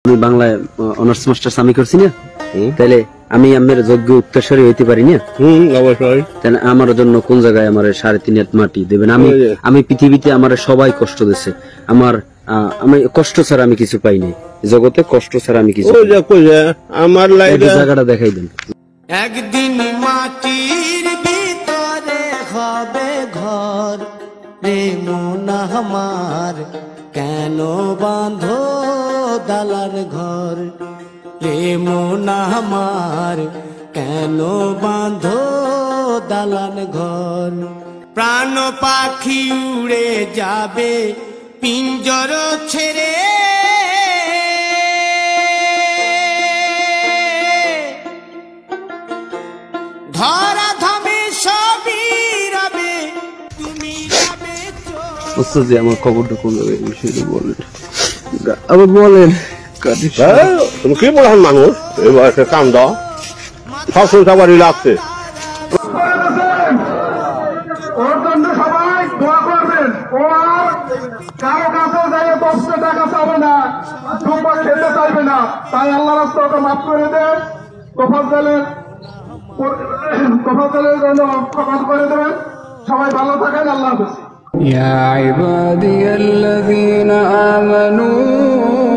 আমি বাংলায় honours masters আমি করছি না, তাহলে আমি আমার যোগ্য উত্তরসূরি হইতে পারি না? অবশ্যই। তাহলে আমার জন্য কোন জায়গায় আমার 3.5 হাত মাটি দেবেন? আমি পৃথিবীতে আমার সবাই কষ্ট দিচ্ছে, আমি কষ্ট ছাড়া আমি কিছু পাই নাই জগতে, কষ্ট ছাড়া আমি কিছু আমার জায়গাটা দেখাই দেন। একদিন মাটির ভিতরে হবে ঘর রে মন আমার, কেন বাঁধো দালান ঘর রে মন আমার, কেন বাঁধো দালান ঘর। প্রাণ পাখি উড়ে যাবে পিঞ্জর ছেড়ে, ধরা ধামে সবই রবে, তুমি রবে ওস্তাদ জি, আমার খবরটা কোন জায়গায় বিষয়টা বলেন, আবার বলেন। তুমি কি বলছেন মানুষ এবার কাম দাও, সব সবারই লাগছে। ওর জন্য সবাই দোয়া করবেন। ও আর কারো কাছে যাইয়ে বসতে টাকা চাবে না, দুবার খেতে চাইবে না, তাই আল্লাহ রাস্তা ওকে মাফ করে দেন। তোফাজ্জলের জন্য মাফ করে দেবেন। সবাই ভালো থাকেন, আল্লাহ হাফেজ। يا عبادي الذين آمنوا